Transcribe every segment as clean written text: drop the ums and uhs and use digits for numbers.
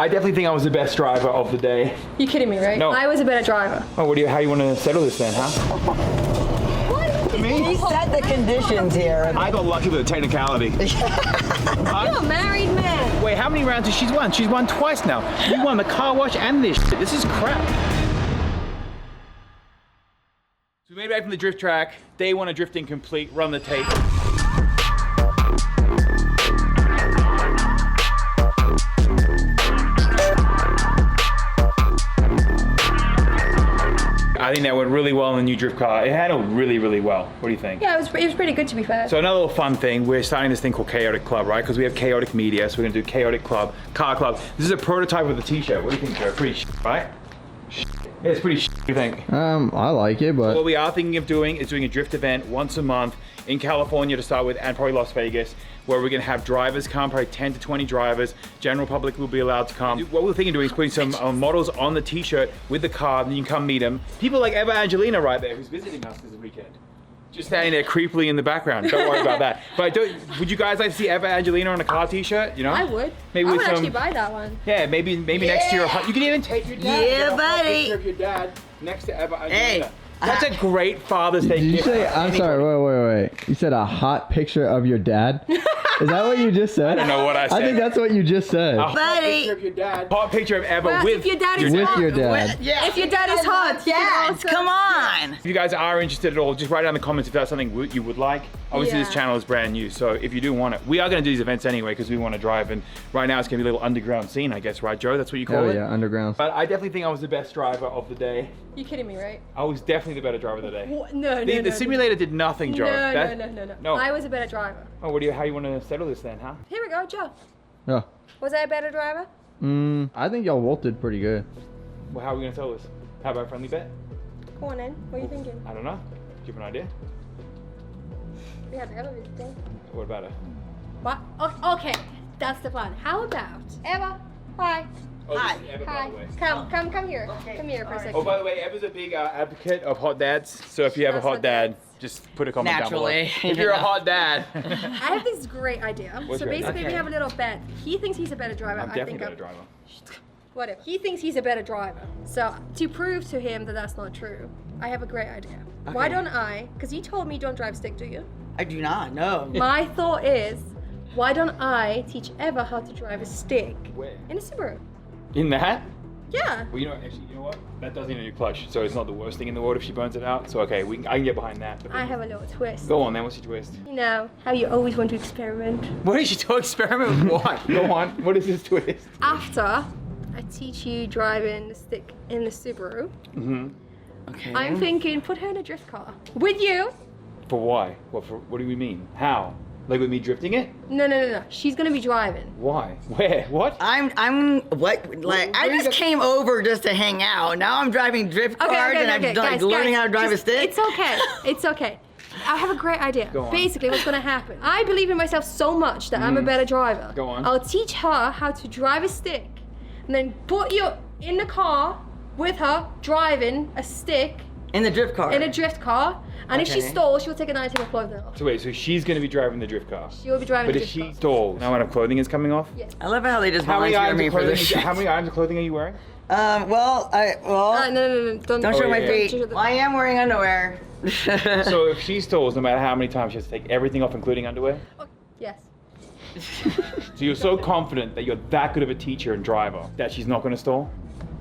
I definitely think I was the best driver of the day. You kidding me, right? No. I was a better driver. Oh, how do you want to settle this then, huh? He set the conditions here. I got lucky with a technicality. You're a married man. Wait, how many rounds has she won? She's won twice now. You won the car wash and this shit. This is crap. So we made it back from the drift track. Day 1 of drifting complete. Run the tape. I think that went really well in the new drift car. It handled really, really well. What do you think? Yeah, it was pretty good to be fair. So another little fun thing, we're starting this thing called Chaotic Club, right? Because we have chaotic media, so we're gonna do Chaotic Club, Car Club. This is a prototype of the t-shirt. What do you think, Joe? Pretty right? Yeah, it's pretty what do you think? I like it, but... What we are thinking of doing is doing a drift event once a month in California to start with, and probably Las Vegas, where we're gonna have drivers come, probably 10 to 20 drivers. General public will be allowed to come. What we're thinking of doing is putting some models on the t-shirt with the car, and then you can come meet them. People like Eva Angelina right there, who's visiting us this weekend. Just standing there creepily in the background. Don't worry about that. But would you guys like to see Eva Angelina on a car t-shirt? You know? I would. Maybe I with would some, actually buy that one. Yeah, maybe next year. You can even take your dad. Yeah, Get a hot buddy. picture of your dad next to Eva Angelina. Hey. That's a great Father's Day Did you gift. say, I'm sorry, wait. You said a hot picture of your dad? Is that what you just said? I don't know what I said. I think that's what you just said. A hot Buddy. picture of your dad. Hot picture of Eva Well, with if your dad is With hot. your dad. Yeah. If your dad is hot, you can Dads, also- come on. If you guys are interested at all, just write down in the comments if that's something you would like. Obviously, Yeah. this channel is brand new, so if you do want it, we are going to do these events anyway because we want to drive. And right now, it's going to be a little underground scene, I guess, right, Joe? That's what you call Oh it. yeah, underground. But I definitely think I was the best driver of the day. You kidding me, right? I was definitely the better driver of the day. What? No, The simulator did nothing, Joe. No. I was a better driver. Oh, how you want to settle this then, huh? Here we go, Joe. Oh. Was I a better driver? I think y'all both did pretty good. Well, how are we going to settle this? How about a friendly bet? Go on in. What are you thinking? I don't know. Do you have an idea? We have Eva visiting. What about it? What? Oh, okay, that's the plan. How about Eva? Hi. Oh, Hi. this is Eva, by Hi. the way. Come here. Okay. Come here for a second. Oh, by the way, Eva's a big advocate of hot dads. So if you have a That's hot hot dad, dads. just put a comment Naturally, down below. If you're a hot dad. I have this great idea. What's So your idea? basically, we have a little bet. He thinks he's a better driver. I'm I definitely think a better driver. Whatever. He thinks he's a better driver. So to prove to him that that's not true, I have a great idea. Why Okay. don't I? Because you told me you don't drive stick, do you? I do not, no. My thought is, why don't I teach Eva how to drive a stick Where? in a Subaru? In that? Yeah. Well, you know what? That doesn't need a clutch, so it's not the worst thing in the world if she burns it out. So okay, I can get behind that. But I have a little twist. Go on then. What's your twist? You know how you always want to experiment. What is she to experiment with? What? Go on. What is this twist? After I teach you driving the stick in the Subaru, Okay. I'm thinking put her in a drift car with you. For why? What do we mean? How? Like with me drifting it? No. She's gonna be driving. Why? Where? What? I'm what? Like I Where you just got- came over just to hang out. Now I'm driving drift cars and I'm like guys, learning how to drive just- a stick. It's okay. It's okay. I have a great idea. Go on. Basically, what's gonna happen? I believe in myself so much that I'm a better driver. Go on. I'll teach her how to drive a stick, and then put you in the car with her driving a stick In the drift car. in a drift car. And if she Okay. stalls, she'll take an item of clothing off. So wait, so she's gonna be driving the drift car. She'll be driving But a if drift she car. stalls, now when her clothing is coming off? Yes. I love how they just How many volunteer items me of for clothing? this. How many items of clothing are you wearing? Well, No. don't Oh, show my yeah. feet. Don't show the- Well, I am wearing underwear. So if she stalls, no matter how many times, she has to take everything off, including underwear. Oh, yes. So you're so confident that you're that good of a teacher and driver that she's not gonna stall.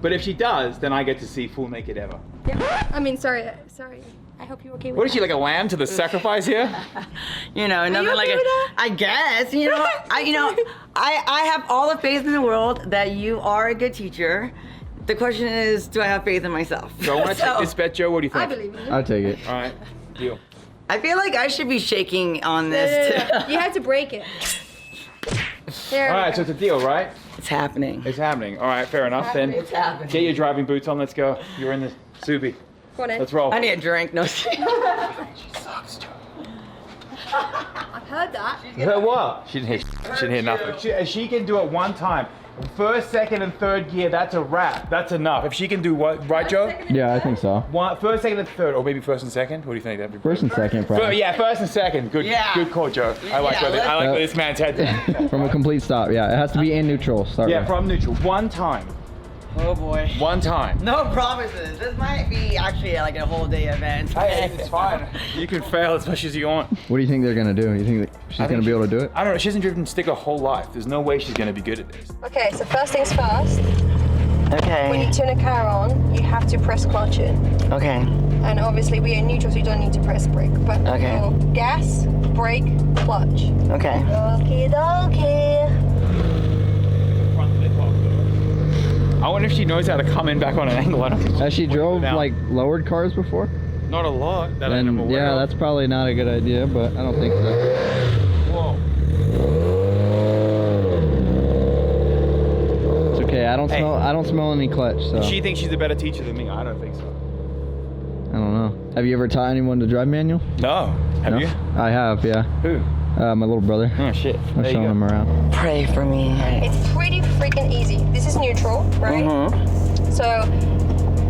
But if she does, then I get to see full naked Eva. Yeah. I mean, sorry. I hope you're okay with What is that. she, like a lamb to the sacrifice here? You know, nothing okay like with that? I guess. You know, I have all the faith in the world that you are a good teacher. The question is, do I have faith in myself? So I want to take this bet, Joe. What do you I think? believe in you. I'll take it. All right, deal. I feel like I should be shaking on this too. No. You have to break it. There All we right, go. so it's a deal, right? It's happening. It's happening. All right, fair enough. Then It's happening. get your driving boots on. Let's go. You're in the Subi. Go on in. Let's roll. I need a drink. No. She sucks, Joe. I've heard that. Her what? She didn't hear nothing. She can do it one time. First, second, and third gear, that's a wrap. That's enough. If she can do what, right, Joe? Yeah, I think so. First, second, and third, or maybe first and second. What do you think? That'd be First and second, probably. Yeah, first and second. Good, Yeah. good call, Joe. I like where this man's head. From a complete stop. Yeah, it has to be in neutral. Start Yeah, with. from neutral. One time. Oh boy. One time. No promises. This might be actually like a whole day event. Hey, it's fine. You can fail as much as you want. What do you think they're gonna do? You think that she's gonna be able to do it? I don't know. She hasn't driven stick her whole life. There's no way she's gonna be good at this. Okay, so first things first. When Okay. you turn a car on, you have to press clutch in. Okay. And obviously we are neutral, so you don't need to press brake. But Okay. go gas, brake, clutch. Okay. Okie dokie. Front lip off, though. I wonder if she knows how to come in back on an angle. I don't think Has she drove Now. like lowered cars before? Not a lot that I'm Then aware yeah, of. that's probably not a good idea, but I don't think so. Whoa. It's okay. I don't Hey. smell any clutch, so She thinks she's a better teacher than me. I don't think so. I don't know. Have you ever taught anyone to drive manual? No. Have No? you? I have, yeah. Who? My little brother. Oh shit. I'm There you showing go. him around. Pray for me. It's pretty freaking easy. This is neutral, right? So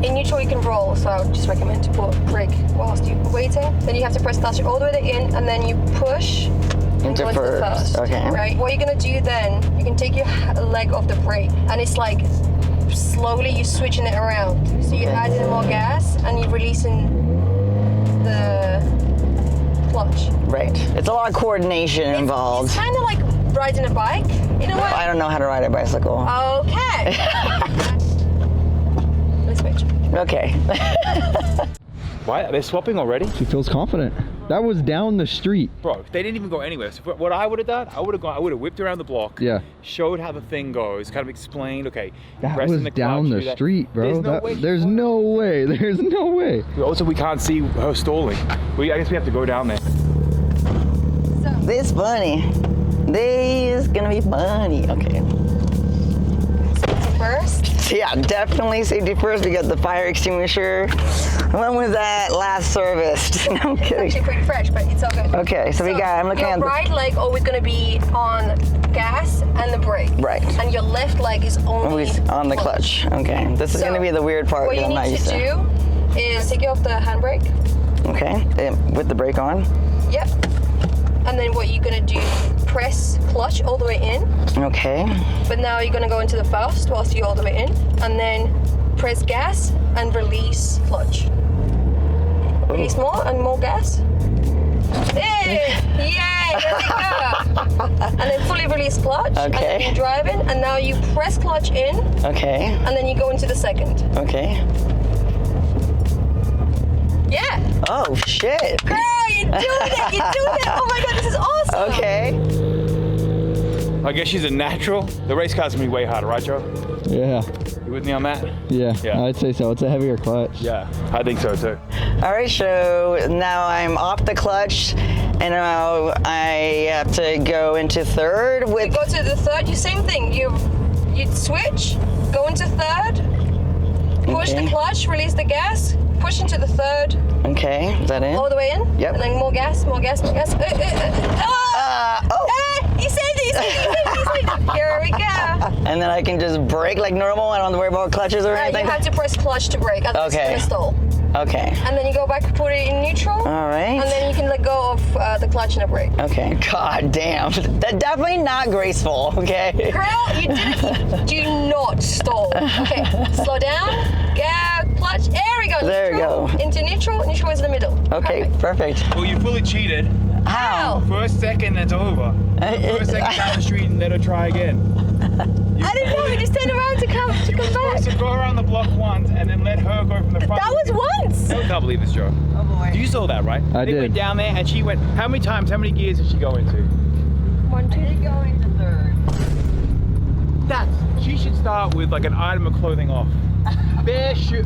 in neutral you can roll, so I would just recommend to put brake whilst you're waiting. Then you have to press clutch all the way in, and then you push and Into go into the first, first. okay. Right? What you're gonna do then, you can take your leg off the brake, and it's like slowly you're switching it around. So you're adding more gas and you're releasing the clutch. Right. It's a lot of coordination It's involved. kind of like riding a bike in a way. I don't know how to ride a bicycle. Okay. Let's switch. Okay. Why? They're swapping already? She feels confident. That was down the street. Bro, they didn't even go anywhere. So what I would have done, I would have whipped around the block. Yeah. Showed how the thing goes, kind of explained, okay. That pressing was the down clutch, the do that. street, bro. There's no way. There's no way. There's no way. Also, we can't see her stalling. I guess we have to go down there. This funny. This is gonna be funny. Okay. Safety first. Yeah, definitely safety first. We got the fire extinguisher. When was that last serviced? No, I'm It's kidding. actually pretty fresh, but it's all good. Okay, so we got, I'm looking your at the, right leg always gonna be on gas and the brake. Right. And your left leg is only always on the clutch. Okay, this is So, gonna be the weird part What that you I'm not need used to do is take off the handbrake. Okay, with the brake on. Yep. And then what you're gonna do, press clutch all the way in. Okay. But now you're gonna go into the first whilst you're all the way in. And then press gas and release clutch. Release more and more gas. Hey! Yay! There we go. And then fully release clutch. And Okay. then you're driving. And now you press clutch in. Okay. And then you go into the second. Okay. Yeah! Oh shit. Girl, you're doing it! You're doing it! Oh my god, this is awesome! Okay. I guess she's a natural. The race car's gonna be way harder, right, Joe? Yeah. You with me on that? Yeah. Yeah. I'd say so. It's a heavier clutch. Yeah, I think so too. All right, so now I'm off the clutch, and now I have to go into third You with. go to the third, you same thing. You switch, go into third, push Okay. the clutch, release the gas, push into the third, Okay, is that it? all the way in. Yep. And then more gas, more gas, more gas. Oh. You saved it, you saved it, you saved it. Here we go. And then I can just brake like normal. I don't have to worry about clutches or You anything. have to press clutch to brake, otherwise Okay. it's gonna stall. Okay. And then you go back, put it in neutral. All right. And then you can let go of the clutch and the brake. Okay. God damn. That's definitely not graceful. Okay. Girl, you did it. Do not stall. Okay, slow down. Go, clutch. There we go. There we neutral. go. Into neutral. Neutral is in the middle. Okay. Perfect. Well, you fully cheated. How? First, second, that's over. First, second down the street and let her try again. I didn't know. We just turned around to come back. So go around the block once and then let her go from the front. That was once. I can't believe this, Joe. Oh boy. You saw that, right? I They did. went down there and she went. How many times? How many gears did she go into? 1, 2. Go into third. She should start with like an item of clothing off. Bare feet.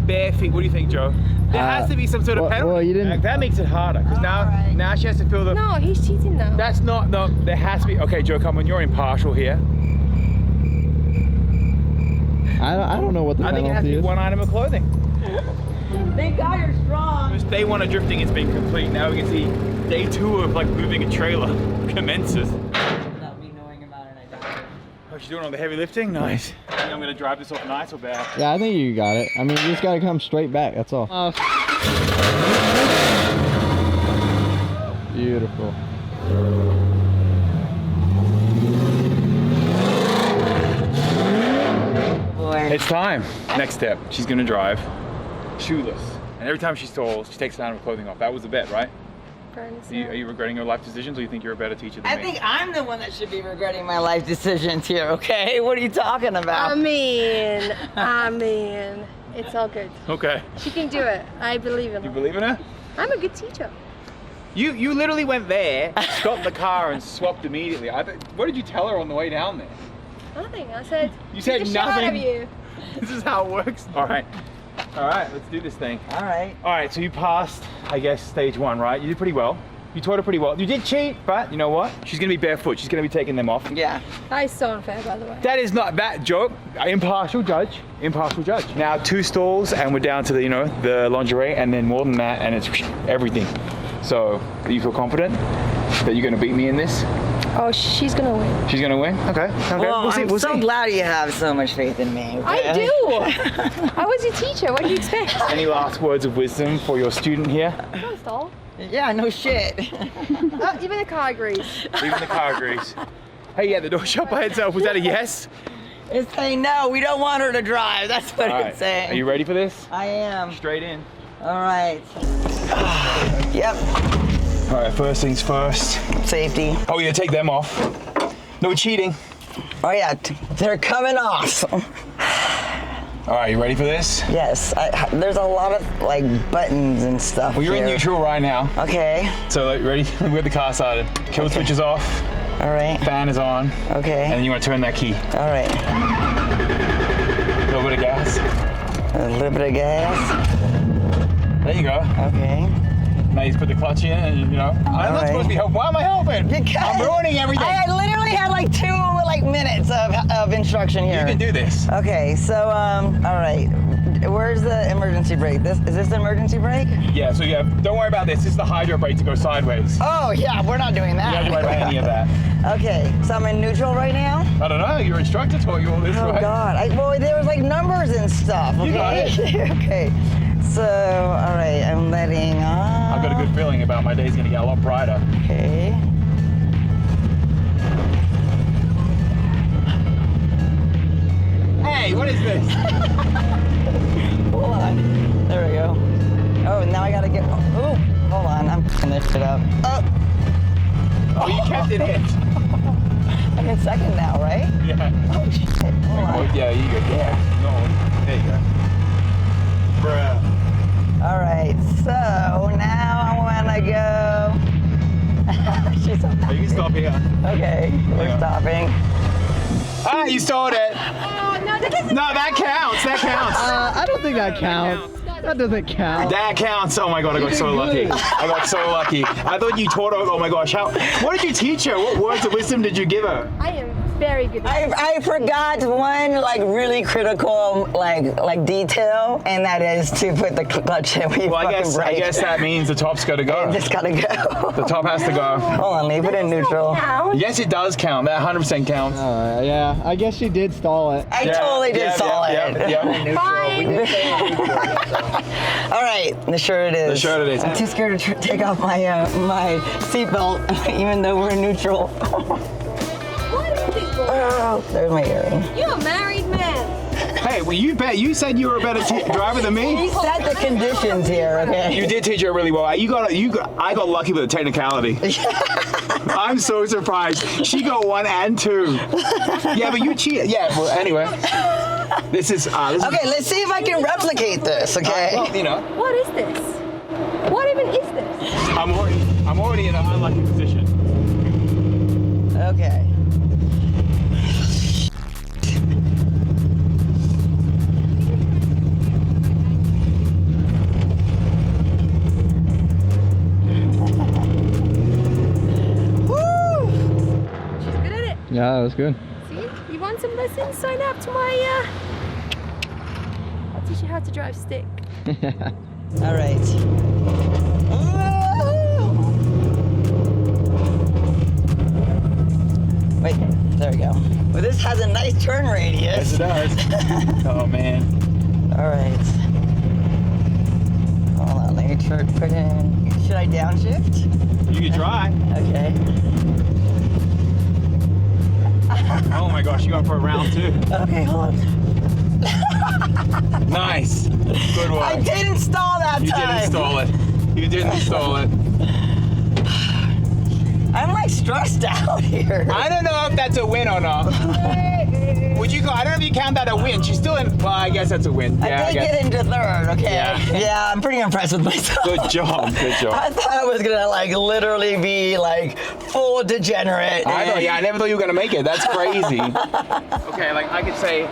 Bare feet. What do you think, Joe? There has to be some sort of well- penalty. well, you didn't- That makes it harder because now she has to feel the. No, he's cheating now. That's not. No, there has to be. Okay, Joe, come on. You're impartial here. I don't know what the I think it has to penalty be is. one item of clothing. Thank God you're strong. This day one of drifting has been complete. Now we can see day 2 of like moving a trailer commences. Without me knowing about it, I doubt it. Oh she's doing all the heavy lifting. Nice. I think I'm gonna drive this off nice or bad. Yeah, I think you got it. I mean, you just gotta come straight back. That's all. Beautiful. It's time. Next step. She's gonna drive shoeless. And every time she stalls, she takes down her clothing off. That was the bet, right? Are you regretting your life decisions, or you think you're a better teacher than I me? think I'm the one that should be regretting my life decisions here, okay? What are you talking about? I mean, it's all good. Okay. She can do it. I believe in her. You believe in her? I'm a good teacher. You literally went there, stopped the car, and swapped immediately. What did you tell her on the way down there? Nothing. I said. You said "Beat the shit out of nothing? you." This is how it works. All right, let's do this thing. All right. All right, so you passed, I guess, stage 1, right? You did pretty well. You taught her pretty well. You did cheat, but you know what? She's gonna be barefoot. She's gonna be taking them off. Yeah. That is so unfair, by the way. That is not that joke. Impartial judge. Impartial judge. Now 2 stalls, and we're down to the, the lingerie, and then more than that, and it's everything. So, do you feel confident that you're gonna beat me in this? Oh, she's gonna win. She's gonna win? Okay. Well, We'll see. I'm so glad you have so much faith in me. Okay? I do. I was your teacher. What do you expect? Any last words of wisdom for your student here? Don't stall. Yeah, no shit. Even the car agrees. Even the car agrees. Hey, yeah, the door shut by itself. Was that a yes? It's saying no, we don't want her to drive. That's what All right. it's saying. Are you ready for this? I am. Straight in. All right. Yep. All right, first things first. Safety. Oh, yeah, take them off. No cheating. Oh yeah, they're coming off. All right, you ready for this? Yes. There's a lot of like buttons and stuff. Well, you're in here. neutral right now. Okay. So, like, ready? We have the car started. Kill switch is off. All right. Fan is on. Okay. And then you want to turn that key. All right. A little bit of gas. A little bit of gas. There you go. Okay. Now you just put the clutch in, and I'm not right. supposed to be helping. Why am I helping? Because I'm ruining everything. I literally had like 2 minutes of instruction here. You can do this. Okay, so all right. Where's the emergency brake? Is this the emergency brake? Yeah, so don't worry about this. This is the hydro brake to go sideways. Oh yeah, we're not doing that. You don't have to worry about any of that. Okay, so I'm in neutral right now. I don't know. Your instructor taught you all this, Oh right? God! Well, there was like numbers and stuff. Okay? You got it. Okay. So all right, I'm letting on. I've got a good feeling about my day's gonna get a lot brighter. Okay. Hey, what is this? Hold on. There we go. Oh, now I gotta get. Oh, hold on. I'm picking this shit up. Oh, you kept it hit. I'm in second now, right? Yeah. Oh shit. Hold on. Yeah, you go. Yeah. No, there you go. Bruh. All right. So now I wanna go. She's so You can stop here. Okay, we're Yeah. stopping. Ah, you stole it. Oh no, that doesn't. No, that counts. That counts. I don't think that counts. That doesn't count. That counts. Oh my God, I got so lucky. I got so lucky. I thought you taught her. Oh my gosh, what did you teach her? What words of wisdom did you give her? I am very good. I forgot one like really critical like detail, and that is to put the clutch in when you Well, I fucking brake. guess that means the top's got to go. It's gotta go. The top has to go. Hold on, leave it in neutral. Yes, it does count. That 100% counts. Yeah, I guess she did stall it. I totally did stall it. Yeah. Fine. All right, the shirt it is. The shirt it is. I'm too scared to take off my my seatbelt, even though we're in neutral. What is this for? Oh, there's my earring. You're a married man. Hey, well, you said you were a better driver than He me. set the conditions here, okay? You did teach her really well. I got lucky with the technicality. I'm so surprised. She got 1 and 2. Yeah, but you cheated. Yeah. Well, anyway, this is. Okay, let's see if I can replicate this, okay? Well, What is this? What even is this? I'm already in an unlucky position. Okay. She's good at it. Yeah, that was good. See? You want some lessons? Sign up to my I'll teach you how to drive stick. All right. Wait. There we go. Well, this has a nice turn radius. Yes, it does. Oh man. All right. Hold on, let me put in. Should I downshift? You can try. Okay. Oh my gosh, you going for a round two. Okay, hold on. Nice. Good one. I didn't stall that You time. did install it. You did install it. I'm like stressed out here. I don't know if that's a win or not. Would you go? I don't know if you count that a win. She's still in. Well, I guess that's a win. I Yeah, did guess. get into third, okay? Yeah. I'm pretty impressed with myself. Good job. Good job. I thought I was gonna like literally be like full degenerate. I know. Yeah, I never thought you were gonna make it. That's crazy. Okay, like I could say,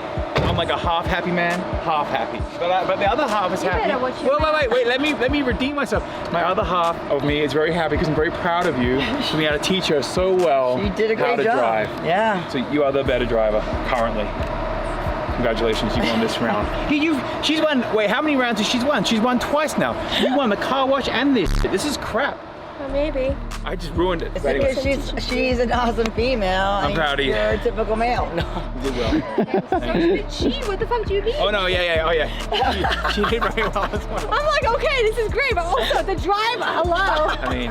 I'm like a half happy man, half happy. But the other half is happy. better watch your Wait. Let me redeem myself. My other half of me is very happy because I'm very proud of you for being able to teach her so well You did a how great to job. drive. Yeah. So you are the better driver currently. Congratulations, you won this round. She's won. Wait, how many rounds has she won? She's won twice now. You won the car wash and this. This is crap. Well, maybe. I just ruined it. It's But anyway, because she's an awesome female. I'm proud of you. You're a typical male. No. you did well. Cheat? What the fuck do you mean? Oh no, yeah. She did very well as well. I'm like, okay, this is great, but also the driver, hello. I mean,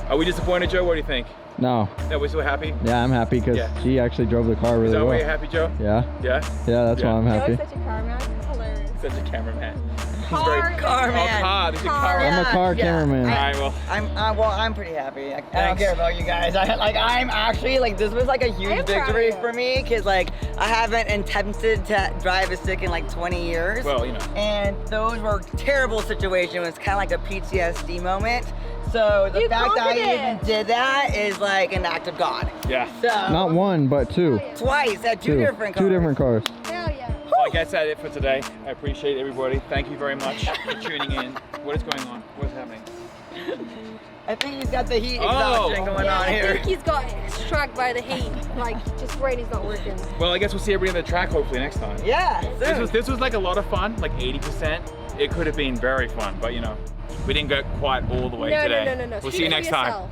are we disappointed, Joe? What do you think? No. That we're so happy? Yeah, I'm happy because Yeah. she actually drove the car Is really that why well. you're happy, Joe? Yeah. Yeah? Yeah, that's why I'm happy. Joe's such a car man. It's hilarious. Such a cameraman. Car man. Oh, car. This is Car. car. I'm a car Yeah. cameraman. All right, well. I'm pretty happy. I don't Thanks. care about you guys. I'm actually like, this was like a huge I'm proud of victory you. for me because like I haven't attempted to drive a stick in like 20 years. Well, you know. And those were terrible situations. It was kind of like a PTSD moment. So the You fact that I conquered even it. did that is like an act of God. Yeah. So Not one, but two. twice at two different cars. Two different cars. Hell yeah. Well, I guess that's it for today. I appreciate everybody. Thank you very much for tuning in. What is going on? What's happening? I think he's got the heat Oh. exhaustion going Yeah, on I here. think he's got struck by the heat. Like, just brain is not working. Well, I guess we'll see everybody on the track hopefully next time. Yeah. soon. This was like a lot of fun, like 80%. It could have been very fun, but you know, we didn't go quite all the way No, today. no. We'll Speak see you for next time. yourself.